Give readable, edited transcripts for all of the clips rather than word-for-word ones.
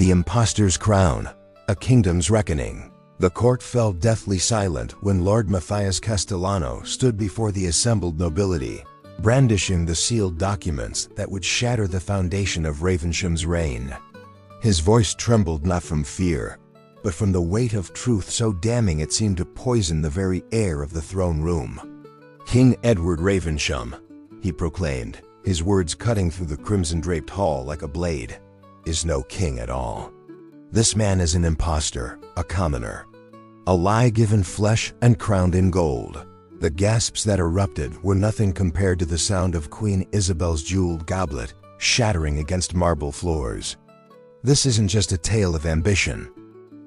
The Imposter's Crown, A Kingdom's Reckoning. The court fell deathly silent when Lord Matthias Castellano stood before the assembled nobility, brandishing the sealed documents that would shatter the foundation of Ravensholm's reign. His voice trembled not from fear, but from the weight of truth so damning it seemed to poison the very air of the throne room. "King Eduard Ravensholm," he proclaimed, his words cutting through the crimson-draped hall like a blade, "is no king at all. This man is an imposter, a commoner. A lie given flesh and crowned in gold." The gasps that erupted were nothing compared to the sound of Queen Isabelle's jeweled goblet shattering against marble floors. This isn't just a tale of ambition.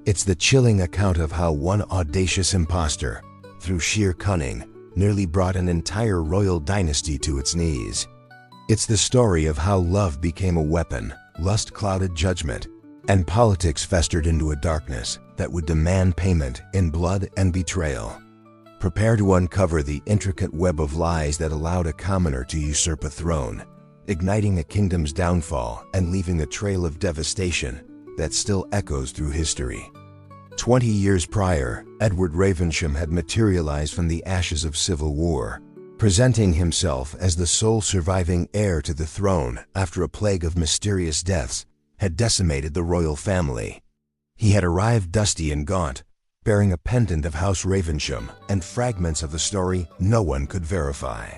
It's the chilling account of how one audacious imposter, through sheer cunning, nearly brought an entire royal dynasty to its knees. It's the story of how love became a weapon, lust clouded judgment, and politics festered into a darkness that would demand payment in blood and betrayal. Prepare to uncover the intricate web of lies that allowed a commoner to usurp a throne, igniting a kingdom's downfall and leaving a trail of devastation that still echoes through history. 20 years prior, Eduard Ravensholm had materialized from the ashes of civil war, presenting himself as the sole surviving heir to the throne after a plague of mysterious deaths had decimated the royal family. He had arrived dusty and gaunt, bearing a pendant of House Ravensholm and fragments of the story no one could verify.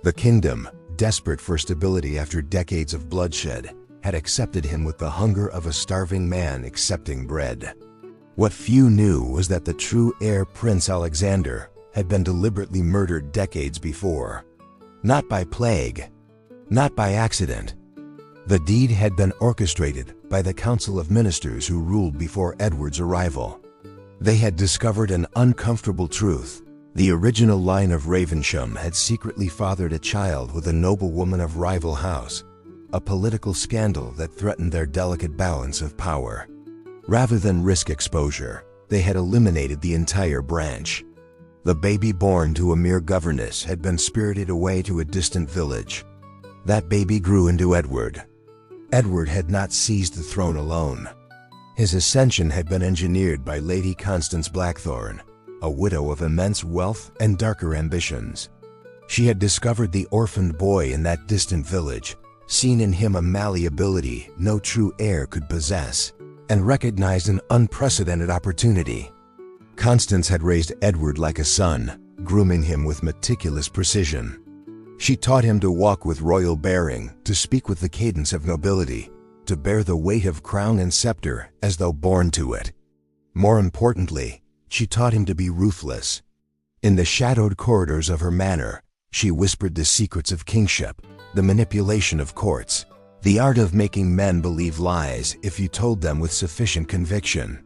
The kingdom, desperate for stability after decades of bloodshed, had accepted him with the hunger of a starving man accepting bread. What few knew was that the true heir, Prince Alexander, had been deliberately murdered decades before. Not by plague, not by accident. The deed had been orchestrated by the Council of Ministers who ruled before Edward's arrival. They had discovered an uncomfortable truth. The original line of Ravensholm had secretly fathered a child with a noblewoman of rival house, a political scandal that threatened their delicate balance of power. Rather than risk exposure, they had eliminated the entire branch. The baby born to a mere governess had been spirited away to a distant village. That baby grew into Edward. Edward had not seized the throne alone. His ascension had been engineered by Lady Constance Blackthorne, a widow of immense wealth and darker ambitions. She had discovered the orphaned boy in that distant village, seen in him a malleability no true heir could possess, and recognized an unprecedented opportunity. Constance had raised Edward like a son, grooming him with meticulous precision. She taught him to walk with royal bearing, to speak with the cadence of nobility, to bear the weight of crown and scepter as though born to it. More importantly, she taught him to be ruthless. In the shadowed corridors of her manor, she whispered the secrets of kingship, the manipulation of courts, the art of making men believe lies if you told them with sufficient conviction.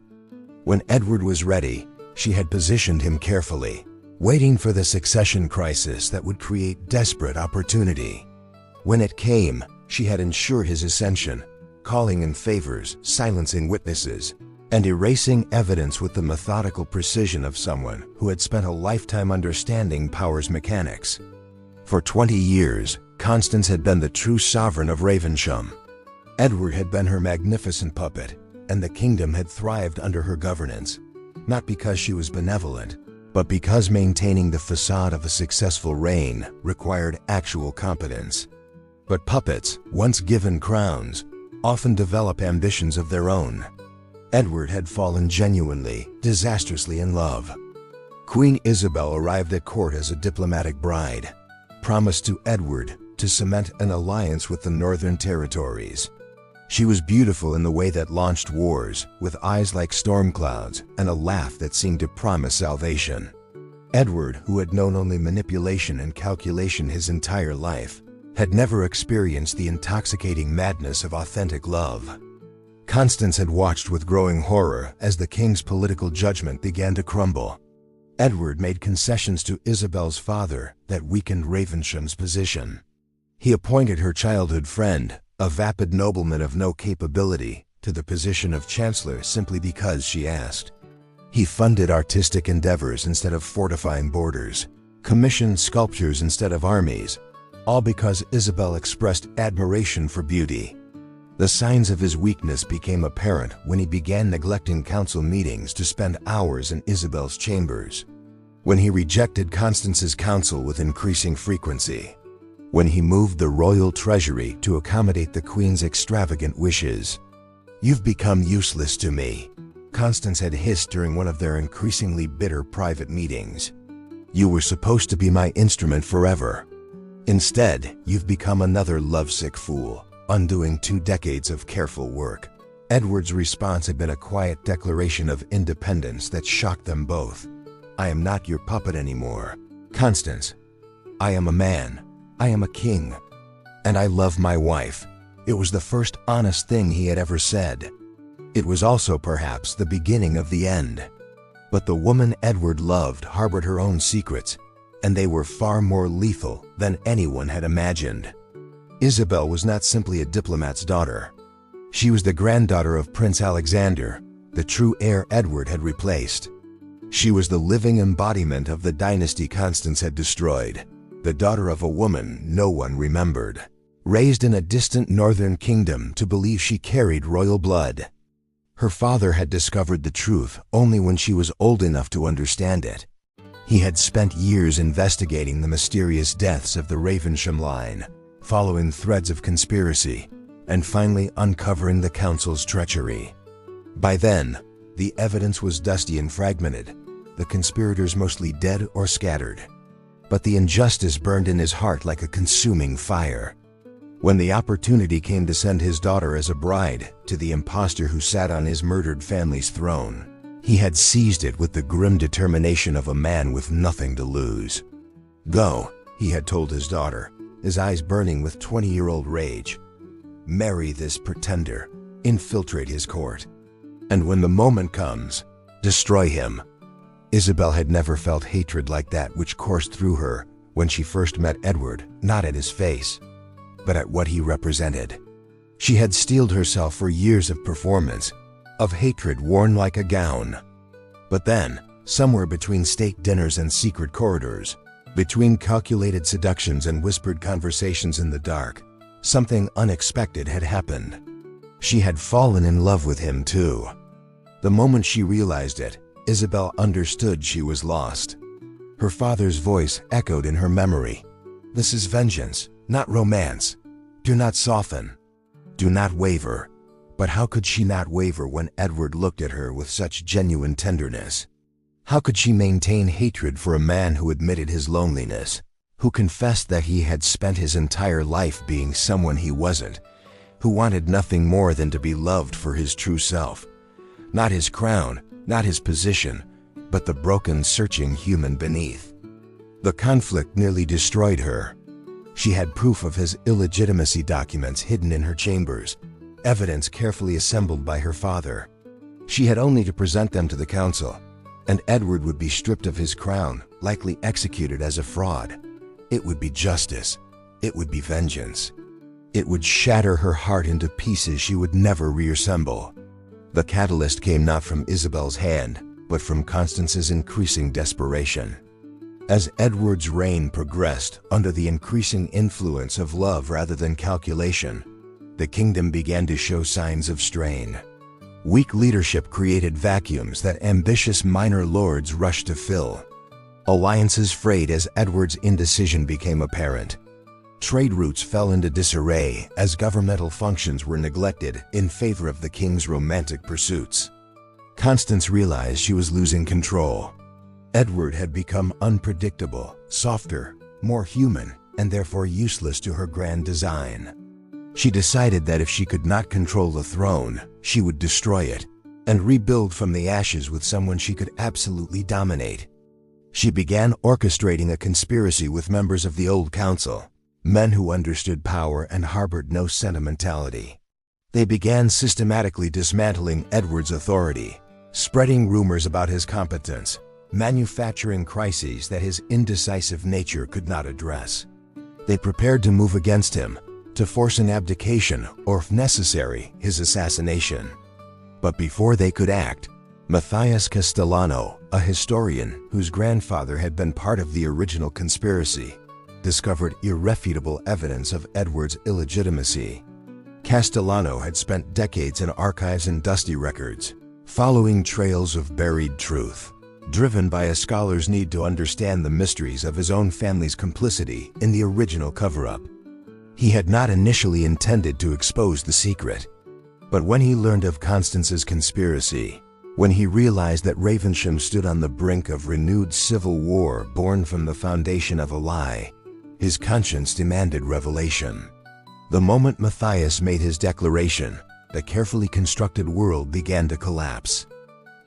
When Edward was ready, she had positioned him carefully, waiting for the succession crisis that would create desperate opportunity. When it came, she had ensured his ascension, calling in favors, silencing witnesses, and erasing evidence with the methodical precision of someone who had spent a lifetime understanding power's mechanics. For 20 years, Constance had been the true sovereign of Ravensholm. Edward had been her magnificent puppet, and the kingdom had thrived under her governance, not because she was benevolent, but because maintaining the facade of a successful reign required actual competence. But puppets, once given crowns, often develop ambitions of their own. Edward had fallen genuinely, disastrously in love. Queen Isabelle arrived at court as a diplomatic bride, promised to Edward to cement an alliance with the northern territories. She was beautiful in the way that launched wars, with eyes like storm clouds and a laugh that seemed to promise salvation. Edward, who had known only manipulation and calculation his entire life, had never experienced the intoxicating madness of authentic love. Constance had watched with growing horror as the king's political judgment began to crumble. Edward made concessions to Isabelle's father that weakened Ravensholm's position. He appointed her childhood friend, a vapid nobleman of no capability, to the position of chancellor simply because she asked. He funded artistic endeavors instead of fortifying borders, commissioned sculptures instead of armies, all because Isabelle expressed admiration for beauty. The signs of his weakness became apparent when he began neglecting council meetings to spend hours in Isabelle's chambers, when he rejected Constance's counsel with increasing frequency, when he moved the royal treasury to accommodate the queen's extravagant wishes. "You've become useless to me," Constance had hissed during one of their increasingly bitter private meetings. "You were supposed to be my instrument forever. Instead, you've become another lovesick fool, undoing 2 decades of careful work." Edward's response had been a quiet declaration of independence that shocked them both. "I am not your puppet anymore, Constance. I am a man. I am a king. And I love my wife." It was the first honest thing he had ever said. It was also perhaps the beginning of the end. But the woman Edward loved harbored her own secrets, and they were far more lethal than anyone had imagined. Isabelle was not simply a diplomat's daughter. She was the granddaughter of Prince Alexander, the true heir Edward had replaced. She was the living embodiment of the dynasty Constance had destroyed, the daughter of a woman no one remembered, raised in a distant northern kingdom to believe she carried royal blood. Her father had discovered the truth only when she was old enough to understand it. He had spent years investigating the mysterious deaths of the Ravensholm line, following threads of conspiracy, and finally uncovering the council's treachery. By then, the evidence was dusty and fragmented, the conspirators mostly dead or scattered. But the injustice burned in his heart like a consuming fire. When the opportunity came to send his daughter as a bride to the imposter who sat on his murdered family's throne, he had seized it with the grim determination of a man with nothing to lose. "Go," he had told his daughter, his eyes burning with 20-year-old rage. "Marry this pretender, infiltrate his court. And when the moment comes, destroy him." Isabelle had never felt hatred like that which coursed through her when she first met Edward, not at his face, but at what he represented. She had steeled herself for years of performance, of hatred worn like a gown. But then, somewhere between state dinners and secret corridors, between calculated seductions and whispered conversations in the dark, something unexpected had happened. She had fallen in love with him too. The moment she realized it, Isabelle understood she was lost. Her father's voice echoed in her memory. "This is vengeance, not romance. Do not soften. Do not waver." But how could she not waver when Edward looked at her with such genuine tenderness? How could she maintain hatred for a man who admitted his loneliness, who confessed that he had spent his entire life being someone he wasn't, who wanted nothing more than to be loved for his true self? Not his crown, not his position, but the broken, searching human beneath. The conflict nearly destroyed her. She had proof of his illegitimacy documents hidden in her chambers, evidence carefully assembled by her father. She had only to present them to the council, and Edward would be stripped of his crown, likely executed as a fraud. It would be justice. It would be vengeance. It would shatter her heart into pieces she would never reassemble. The catalyst came not from Isabelle's hand, but from Constance's increasing desperation. As Edward's reign progressed under the increasing influence of love rather than calculation, the kingdom began to show signs of strain. Weak leadership created vacuums that ambitious minor lords rushed to fill. Alliances frayed as Edward's indecision became apparent. Trade routes fell into disarray as governmental functions were neglected in favor of the king's romantic pursuits. Constance realized she was losing control. Edward had become unpredictable, softer, more human, and therefore useless to her grand design. She decided that if she could not control the throne, she would destroy it and rebuild from the ashes with someone she could absolutely dominate. She began orchestrating a conspiracy with members of the old council, men who understood power and harbored no sentimentality. They began systematically dismantling Edward's authority, spreading rumors about his competence, manufacturing crises that his indecisive nature could not address. They prepared to move against him, to force an abdication or, if necessary, his assassination. But before they could act, Matthias Castellano, a historian whose grandfather had been part of the original conspiracy, discovered irrefutable evidence of Edward's illegitimacy. Castellano had spent decades in archives and dusty records, following trails of buried truth, driven by a scholar's need to understand the mysteries of his own family's complicity in the original cover-up. He had not initially intended to expose the secret, but when he learned of Constance's conspiracy, when he realized that Ravensholm stood on the brink of renewed civil war born from the foundation of a lie, his conscience demanded revelation. The moment Matthias made his declaration, the carefully constructed world began to collapse.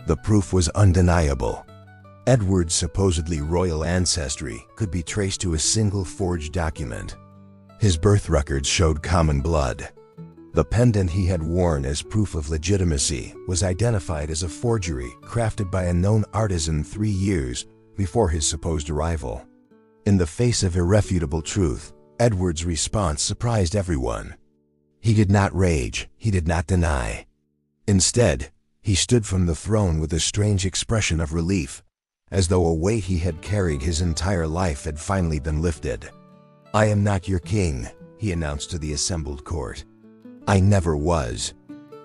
The proof was undeniable. Eduard's supposedly royal ancestry could be traced to a single forged document. His birth records showed common blood. The pendant he had worn as proof of legitimacy was identified as a forgery crafted by a known artisan 3 years before his supposed arrival. In the face of irrefutable truth, Eduard's response surprised everyone. He did not rage, he did not deny. Instead, he stood from the throne with a strange expression of relief, as though a weight he had carried his entire life had finally been lifted. "I am not your king," he announced to the assembled court. "I never was."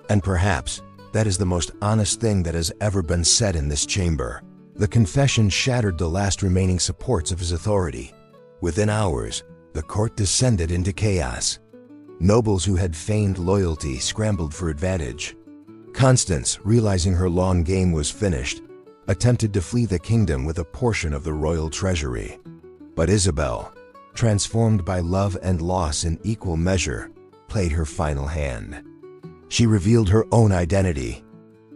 And perhaps that is the most honest thing that has ever been said in this chamber. The confession shattered the last remaining supports of his authority. Within hours, the court descended into chaos. Nobles who had feigned loyalty scrambled for advantage. Constance, realizing her long game was finished, attempted to flee the kingdom with a portion of the royal treasury. But Isabelle, transformed by love and loss in equal measure, played her final hand. She revealed her own identity.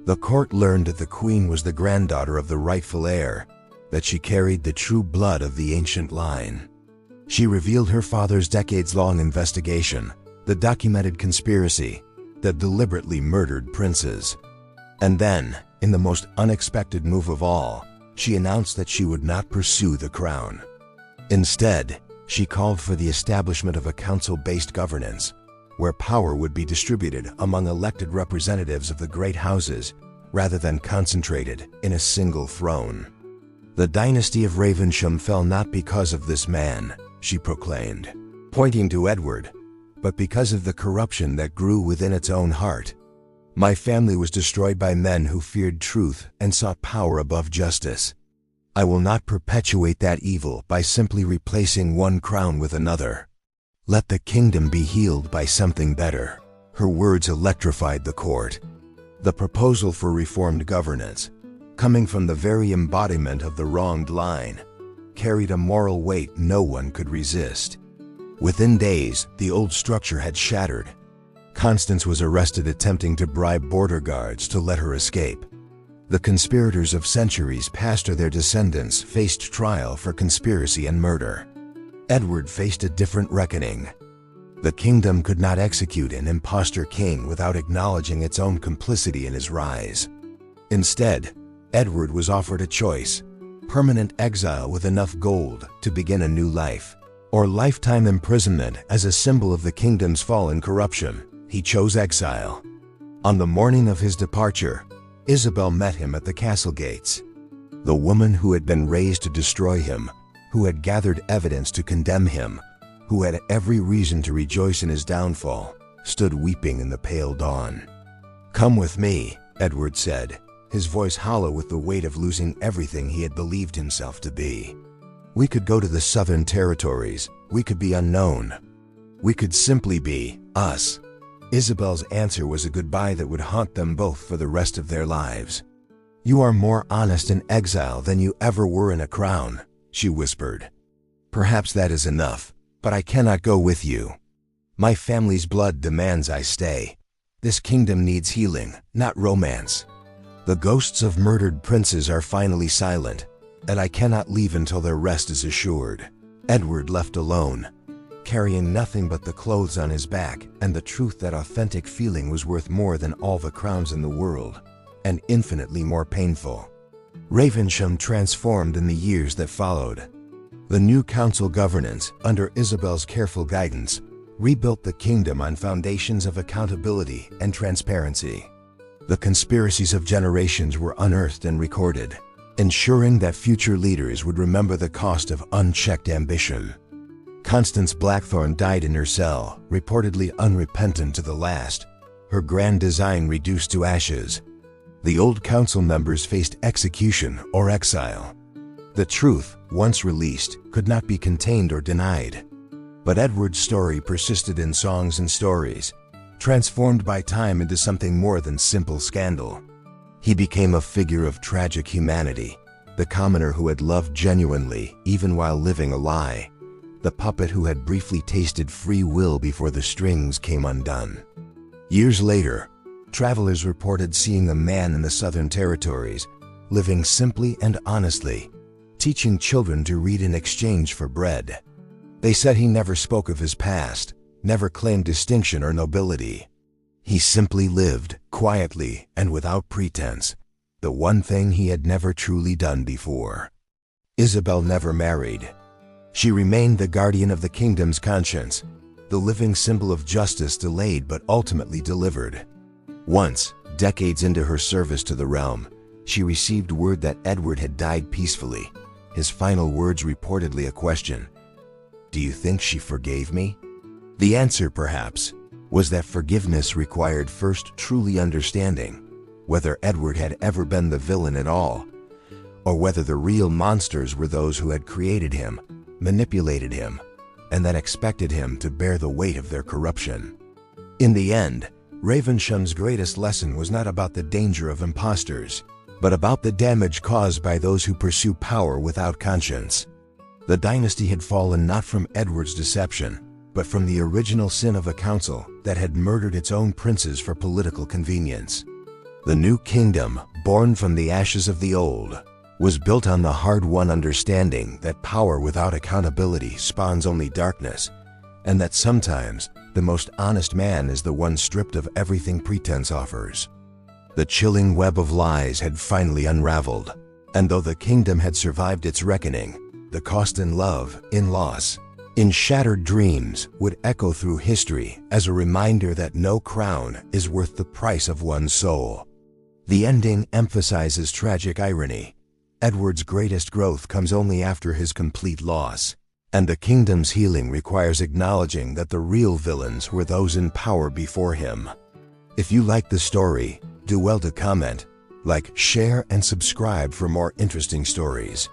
The court learned that the queen was the granddaughter of the rightful heir, that she carried the true blood of the ancient line. She revealed her father's decades-long investigation, the documented conspiracy that deliberately murdered princes. And then, in the most unexpected move of all, she announced that she would not pursue the crown. Instead, she called for the establishment of a council-based governance, where power would be distributed among elected representatives of the great houses rather than concentrated in a single throne. "The dynasty of Ravensholm fell not because of this man," she proclaimed, pointing to Eduard, "but because of the corruption that grew within its own heart. My family was destroyed by men who feared truth and sought power above justice. I will not perpetuate that evil by simply replacing one crown with another. Let the kingdom be healed by something better." Her words electrified the court. The proposal for reformed governance, coming from the very embodiment of the wronged line, carried a moral weight no one could resist. Within days, the old structure had shattered. Constance was arrested attempting to bribe border guards to let her escape. The conspirators of centuries past or their descendants faced trial for conspiracy and murder. Eduard faced a different reckoning. The kingdom could not execute an imposter king without acknowledging its own complicity in his rise. Instead, Eduard was offered a choice: permanent exile with enough gold to begin a new life, or lifetime imprisonment as a symbol of the kingdom's fall and corruption. He chose exile. On the morning of his departure, Isabelle met him at the castle gates. The woman who had been raised to destroy him, who had gathered evidence to condemn him, who had every reason to rejoice in his downfall, stood weeping in the pale dawn. "Come with me," Eduard said, his voice hollow with the weight of losing everything he had believed himself to be. "We could go to the southern territories. We could be unknown. We could simply be us." Isabelle's answer was a goodbye that would haunt them both for the rest of their lives. "You are more honest in exile than you ever were in a crown," she whispered. "Perhaps that is enough, but I cannot go with you. My family's blood demands I stay. This kingdom needs healing, not romance. The ghosts of murdered princes are finally silent, and I cannot leave until their rest is assured." Eduard left alone, carrying nothing but the clothes on his back and the truth that authentic feeling was worth more than all the crowns in the world, and infinitely more painful. Ravensholm transformed in the years that followed. The new council governance, under Isabelle's careful guidance, rebuilt the kingdom on foundations of accountability and transparency. The conspiracies of generations were unearthed and recorded, ensuring that future leaders would remember the cost of unchecked ambition. Constance Blackthorne died in her cell, reportedly unrepentant to the last, her grand design reduced to ashes. The old council members faced execution or exile. The truth, once released, could not be contained or denied. But Edward's story persisted in songs and stories, transformed by time into something more than simple scandal. He became a figure of tragic humanity, the commoner who had loved genuinely even while living a lie, the puppet who had briefly tasted free will before the strings came undone. Years later, travelers reported seeing a man in the Southern Territories, living simply and honestly, teaching children to read in exchange for bread. They said he never spoke of his past, never claimed distinction or nobility. He simply lived, quietly and without pretense, the one thing he had never truly done before. Isabelle never married. She remained the guardian of the kingdom's conscience, the living symbol of justice delayed but ultimately delivered. Once, decades into her service to the realm, she received word that Edward had died peacefully, his final words reportedly a question: "Do you think she forgave me?" The answer, perhaps, was that forgiveness required first truly understanding whether Edward had ever been the villain at all, or whether the real monsters were those who had created him, manipulated him, and then expected him to bear the weight of their corruption. In the end, Ravensholm's greatest lesson was not about the danger of imposters, but about the damage caused by those who pursue power without conscience. The dynasty had fallen not from Edward's deception, but from the original sin of a council that had murdered its own princes for political convenience. The new kingdom, born from the ashes of the old, was built on the hard-won understanding that power without accountability spawns only darkness, and that sometimes the most honest man is the one stripped of everything pretense offers. The chilling web of lies had finally unraveled, and though the kingdom had survived its reckoning, the cost in love, in loss, in shattered dreams would echo through history as a reminder that no crown is worth the price of one's soul. The ending emphasizes tragic irony. Edward's greatest growth comes only after his complete loss, and the kingdom's healing requires acknowledging that the real villains were those in power before him. If you like the story, do well to comment, like, share, and subscribe for more interesting stories.